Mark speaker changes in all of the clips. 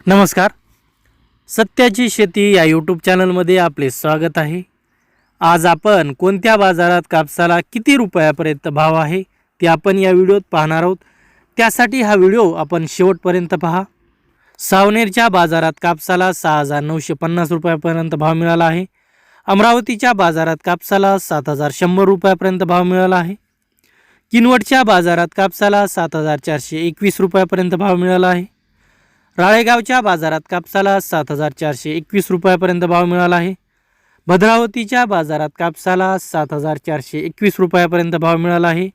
Speaker 1: नमस्कार. सत्याची शेती या यूट्यूब चॅनलमध्ये आपले स्वागत आहे. आज आपण कोणत्या बाजारात कापसाला किती रुपयापर्यंत भाव आहे ते आपण या व्हिडिओत पाहणार आहोत. त्यासाठी हा व्हिडिओ आपण शेवटपर्यंत पहा. सावनेरच्या बाजारात कापसाला 6,950 रुपयापर्यंत भाव मिळाला आहे. अमरावतीच्या बाजारात कापसाला 7,100 रुपयापर्यंत भाव मिळाला आहे. किनवटच्या बाजारात कापसाला 7,421 रुपयापर्यंत भाव मिळाला आहे. राळेगावच्या बाजारात कापसाला 7,421 रुपयापर्यंत भाव मिळाला आहे. भद्रावतीच्या बाजारात कापसाला 7,421 रुपयापर्यंत भाव मिळाला आहे.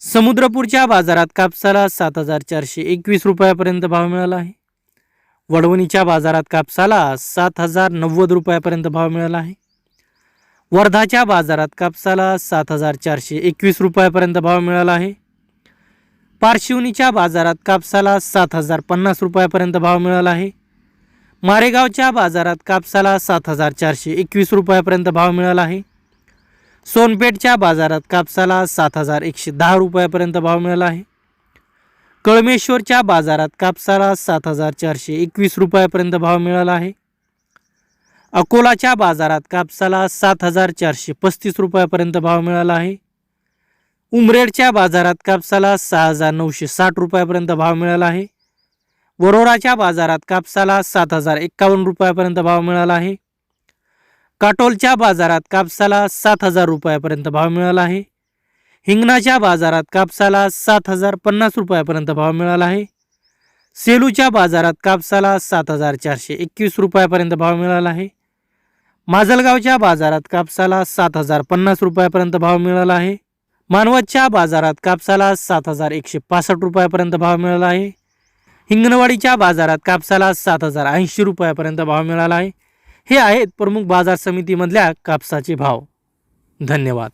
Speaker 1: समुद्रपूरच्या बाजारात कापसाला 7,421 रुपयापर्यंत भाव मिळाला आहे. वडवणीच्या बाजारात कापसाला 7,090 रुपयापर्यंत भाव मिळाला आहे. वर्धाच्या बाजारात कापसाला 7,421 रुपयापर्यंत भाव मिळाला आहे. पारशिवनीच्या बाजारात कापसाला 7,050 रुपयापर्यंत भाव मिळाला आहे. मारेगावच्या बाजारात कापसाला 7,421 रुपयापर्यंत भाव मिळाला आहे. सोनपेठच्या बाजारात कापसाला 7,110 रुपयापर्यंत भाव मिळाला आहे. कळमेश्वरच्या बाजारात कापसाला 7,421 रुपयापर्यंत भाव मिळाला आहे. अकोलाच्या बाजारात कापसाला 7,435 रुपयापर्यंत भाव मिळाला आहे. उमरेडच्या बाजारात कापसाला 6,960 रुपयापर्यंत भाव मिळाला आहे. वरोराच्या बाजारात कापसाला 7,051 रुपयापर्यंत भाव मिळाला आहे. काटोलच्या बाजारात कापसाला 7,000 रुपयापर्यंत भाव मिळाला आहे. हिंगणाच्या बाजारात कापसाला 7,050 रुपयापर्यंत भाव मिळाला आहे. सेलूच्या बाजारात कापसाला 7,421 रुपयापर्यंत भाव मिळाला आहे. माजलगावच्या बाजारात कापसाला 7,050 रुपयापर्यंत भाव मिळाला आहे. मानवतच्या बाजारात कापसाला 7,165 रुपयापर्यंत भाव मिळाला आहे. हिंगणवाडीच्या बाजारात कापसाला 7,080 रुपयापर्यंत भाव मिळाला आहे. हे आहेत प्रमुख बाजार समितीमधल्या कापसाचे भाव. धन्यवाद.